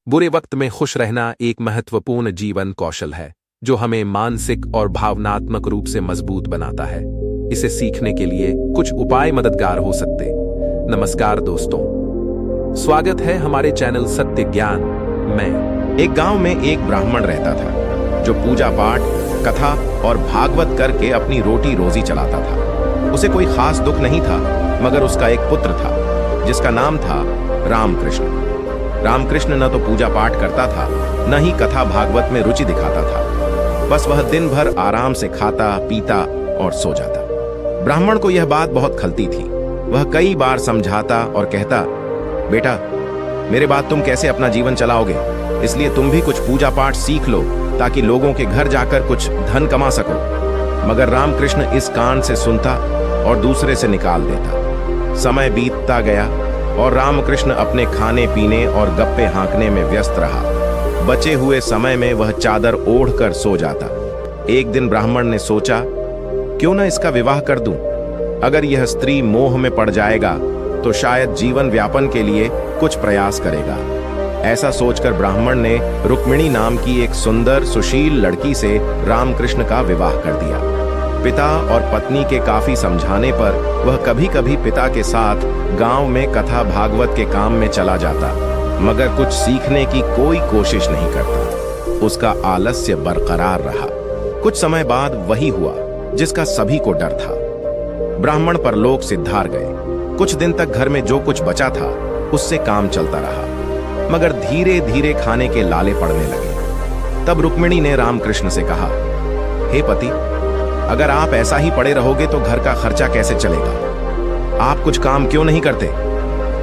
बुरे वक्त में खुश रहना एक महत्वपूर्ण जीवन कौशल है जो हमें मानसिक और भावनात्मक रूप से मजबूत बनाता है। इसे सीखने के लिए कुछ उपाय मददगार हो सकते। नमस्कार दोस्तों, स्वागत है हमारे चैनल सत्य ज्ञान में। एक गांव में एक ब्राह्मण रहता था जो पूजा पाठ, कथा और भागवत करके अपनी रोटी रोजी चलाता था। उसे कोई खास दुख नहीं था, मगर उसका एक पुत्र था जिसका नाम था रामकृष्ण। रामकृष्ण न तो पूजा पाठ करता था, न ही कथा भागवत में रुचि दिखाता था। बस वह दिन भर आराम से खाता, पीता और सो जाता। ब्राह्मण को यह बात बहुत खलती थी। वह कई बार समझाता और कहता, बेटा, मेरे बाद तुम कैसे अपना जीवन चलाओगे, इसलिए तुम भी कुछ पूजा पाठ सीख लो ताकि लोगों के घर जाकर कुछ धन कमा सको। मगर रामकृष्ण इस कान से सुनता और दूसरे से निकाल देता। समय बीतता गया और रामकृष्ण अपने खाने पीने और गप्पे हाँकने में व्यस्त रहा। बचे हुए समय में वह चादर ओढ़कर सो जाता। एक दिन ब्राह्मण ने सोचा, क्यों ना इसका विवाह कर दूं? अगर यह स्त्री मोह में पड़ जाएगा तो शायद जीवन व्यापन के लिए कुछ प्रयास करेगा। ऐसा सोचकर ब्राह्मण ने रुक्मिणी नाम की एक सुंदर सुशील लड़की से रामकृष्ण का विवाह कर दिया। पिता और पत्नी के काफी समझाने पर वह कभी कभी पिता के साथ गांव में कथा भागवत के काम में चला जाता, मगर कुछ सीखने की कोई कोशिश नहीं करता। उसका आलस्य बरकरार रहा। कुछ समय बाद वही हुआ जिसका सभी को डर था। ब्राह्मण परलोक सिद्धार गए। कुछ दिन तक घर में जो कुछ बचा था उससे काम चलता रहा, मगर धीरे धीरे खाने के लाले पड़ने लगे। तब रुक्मिणी ने रामकृष्ण से कहा, हे पति, अगर आप ऐसा ही पड़े रहोगे तो घर का खर्चा कैसे चलेगा? आप कुछ काम क्यों नहीं करते?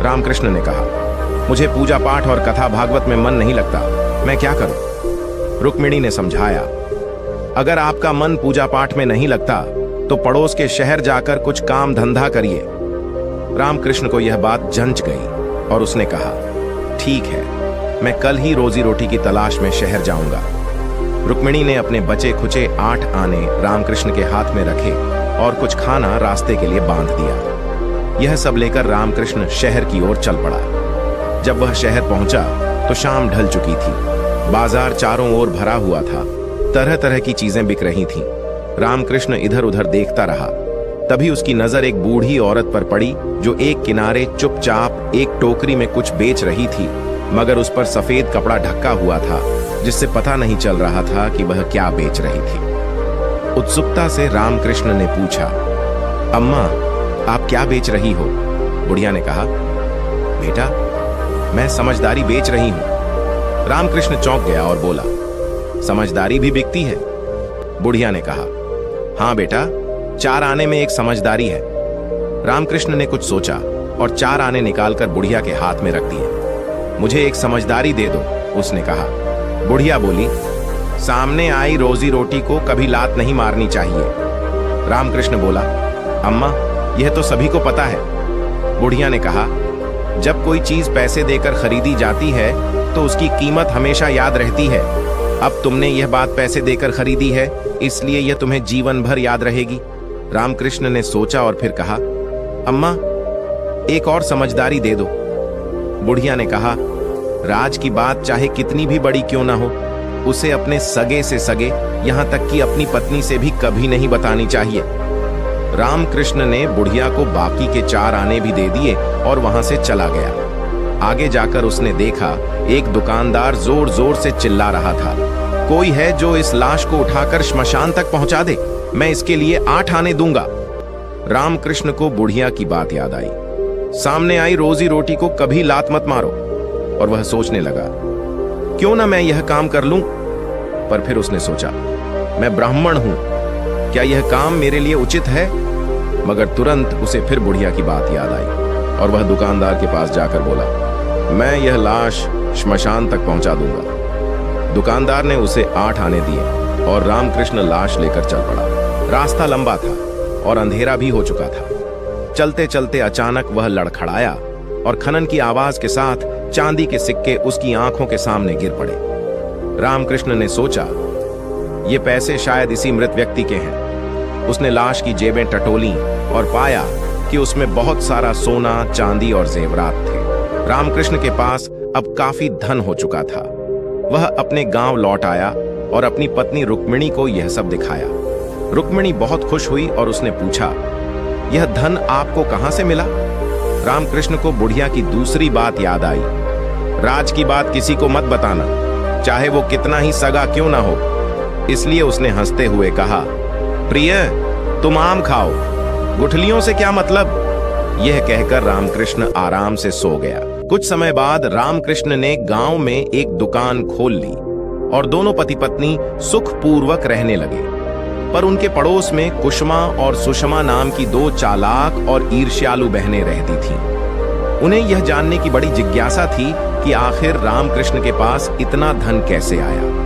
रामकृष्ण ने कहा, मुझे पूजा पाठ और कथा भागवत में मन नहीं लगता, मैं क्या करूं? रुक्मिणी ने समझाया, अगर आपका मन पूजा पाठ में नहीं लगता तो पड़ोस के शहर जाकर कुछ काम धंधा करिए। रामकृष्ण को यह बात जंच गई और उसने कहा, ठीक है, मैं कल ही रोजी रोटी की तलाश में शहर जाऊंगा। रुक्मिणी ने अपने बचे खुचे 8 आने रामकृष्ण के हाथ में रखे और कुछ खाना रास्ते के लिए बांध दिया। यह सब लेकर रामकृष्ण शहर की ओर चल पड़ा। जब वह शहर पहुंचा तो शाम ढल चुकी थी। बाजार चारों ओर भरा हुआ था। तरह तरह की चीजें बिक रही थीं। रामकृष्ण इधर उधर देखता रहा। तभी उसकी नजर एक बूढ़ी औरत पर पड़ी जो एक किनारे चुपचाप एक टोकरी में कुछ बेच रही थी, मगर उस पर सफेद कपड़ा ढका हुआ था जिससे पता नहीं चल रहा था कि वह क्या बेच रही थी। उत्सुकता से रामकृष्ण ने पूछा, अम्मा, आप क्या बेच रही हो? बुढ़िया ने कहा, बेटा, मैं समझदारी बेच रही हूं। रामकृष्ण चौंक गया और बोला, समझदारी भी बिकती है? बुढ़िया ने कहा, हाँ बेटा, 4 आने में एक समझदारी है। रामकृष्ण ने कुछ सोचा और 4 आने निकालकर बुढ़िया के हाथ में रख दिए। मुझे एक समझदारी दे दो, उसने कहा। बुढ़िया बोली, सामने आई रोजी रोटी को कभी लात नहीं मारनी चाहिए। रामकृष्ण बोला, अम्मा, यह तो सभी को पता है। बुढ़िया ने कहा, जब कोई चीज पैसे देकर खरीदी जाती है तो उसकी कीमत हमेशा याद रहती है। अब तुमने यह बात पैसे देकर खरीदी है, इसलिए यह तुम्हें जीवन भर याद रहेगी। रामकृष्ण ने सोचा और फिर कहा, अम्मा, एक और समझदारी दे दो। बुढ़िया ने कहा, राज की बात चाहे कितनी भी बड़ी क्यों ना हो, उसे अपने सगे से सगे, यहां तक कि अपनी पत्नी से भी कभी नहीं बतानी चाहिए। रामकृष्ण ने बुढ़िया को बाकी के 4 आने भी दे दिए और वहां से चला गया। आगे जाकर उसने देखा एक दुकानदार जोर जोर से चिल्ला रहा था, कोई है जो इस लाश को उठाकर श्मशान तक पहुंचा दे, मैं इसके लिए 8 आने दूंगा। रामकृष्ण को बुढ़िया की बात याद आई। सामने आई रोजी रोटी को कभी लात मत मारो। और वह सोचने लगा, क्यों ना मैं यह काम कर लूं? पर फिर उसने सोचा, मैं ब्राह्मण हूं, क्या यह काम मेरे लिए उचित है? मगर तुरंत उसे फिर बुढ़िया की बात याद आई और वह दुकानदार के पास जाकर बोला, मैं यह लाश श्मशान तक पहुंचा दूंगा। दुकानदार ने उसे 8 आने दिए और रामकृष्ण लाश लेकर चल पड़ा। रास्ता लंबा था और अंधेरा भी हो चुका था। चलते चलते अचानक वह लड़खड़ाया और खनन की आवाज के साथ चांदी के सिक्के उसकी आंखों के सामने गिर पड़े। रामकृष्ण ने सोचा, ये पैसे शायद इसी मृत व्यक्ति के हैं। उसने लाश की जेबें टटोली और पाया कि उसमें बहुत सारा सोना, चांदी और जेवरात थे। रामकृष्ण के पास अब काफी धन हो चुका था। वह अपने गांव लौट आया और अपनी पत्नी रुक्मिणी को यह सब दिखाया। रुक्मिणी बहुत खुश हुई और उसने पूछा, यह धन आपको कहां से मिला? रामकृष्ण को बुढ़िया की दूसरी बात याद आई। राज की बात किसी को मत बताना, चाहे वो कितना ही सगा क्यों ना हो। इसलिए उसने हंसते हुए कहा, प्रिय, तुम आम खाओ, गुठलियों से क्या मतलब? यह कहकर रामकृष्ण आराम से सो गया। कुछ समय बाद रामकृष्ण ने गांव में एक दुकान खोल ली और दोनों पति पत्नी सुखपूर्वक रहने लगे। पर उनके पड़ोस में कुसुमा और सुषमा नाम की दो चालाक और ईर्ष्यालु बहनें रहती थीं। उन्हें यह जानने की बड़ी जिज्ञासा थी कि आखिर रामकृष्ण के पास इतना धन कैसे आया।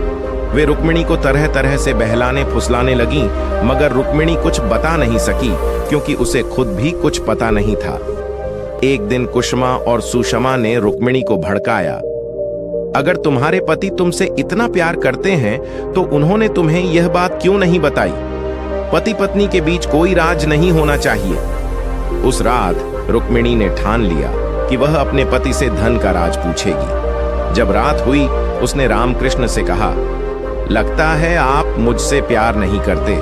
वे रुक्मिणी को तरह तरह से बहलाने फुसलाने लगीं, मगर रुक्मिणी कुछ बता नहीं सकी क्योंकि उसे खुद भी कुछ पता नहीं था। एक दिन कुसुमा और सुषमा ने रुक्मिणी को भड़काया, अगर तुम्हारे पति तुमसे इतना प्यार करते हैं तो उन्होंने तुम्हें यह बात क्यों नहीं बताई? पति पत्नी के बीच कोई राज नहीं होना चाहिए। उस रात रुक्मिणी ने ठान लिया कि वह अपने पति से धन का राज पूछेगी। जब रात हुई, उसने रामकृष्ण से कहा, लगता है आप मुझसे प्यार नहीं करते।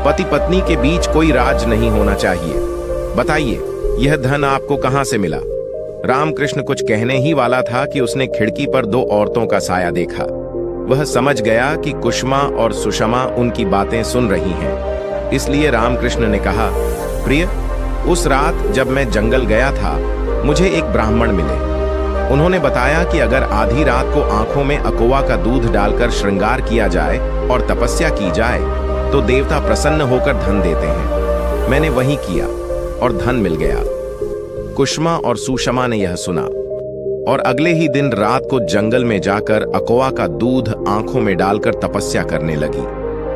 पति पत्नी के बीच कोई राज नहीं होना चाहिए। बताइए, यह धन आपको कहां से मिला? रामकृष्ण कुछ कहने ही वाला था कि उसने खिड़की पर दो औरतों का साया देखा। वह समझ गया कि कुसुमा और सुषमा उनकी बातें सुन रही हैं। इसलिए रामकृष्ण ने कहा, प्रिय, उस रात जब मैं जंगल गया था, मुझे एक ब्राह्मण मिले। उन्होंने बताया कि अगर आधी रात को आंखों में अकोवा का दूध डालकर श्रृंगार किया जाए और तपस्या की जाए तो देवता प्रसन्न होकर धन देते हैं। मैंने वही किया और धन मिल गया। कुसुमा और सुषमा ने यह सुना और अगले ही दिन रात को जंगल में जाकर अकोवा का दूध आंखों में डालकर तपस्या करने लगी।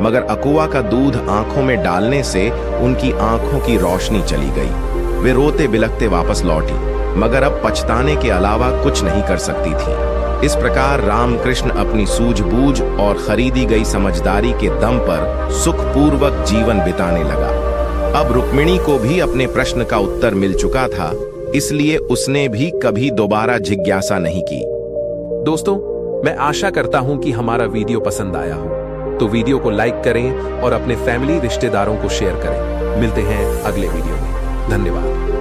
मगर अकोवा का दूध आंखों में डालने से उनकी आंखों की रोशनी चली गई। वे रोते बिलखते वापस लौटी, मगर अब पछताने के अलावा कुछ नहीं कर सकती थी। इस प्रकार रामकृष्ण अपनी सूझबूझ और खरीदी गई समझदारी के दम पर सुखपूर्वक जीवन बिताने लगा। अब रुक्मिणी को भी अपने प्रश्न का उत्तर मिल चुका था, इसलिए उसने भी कभी दोबारा जिज्ञासा नहीं की। दोस्तों, मैं आशा करता हूं कि हमारा वीडियो पसंद आया हो, तो वीडियो को लाइक करें और अपने फैमिली रिश्तेदारों को शेयर करें। मिलते हैं अगले वीडियो में। धन्यवाद।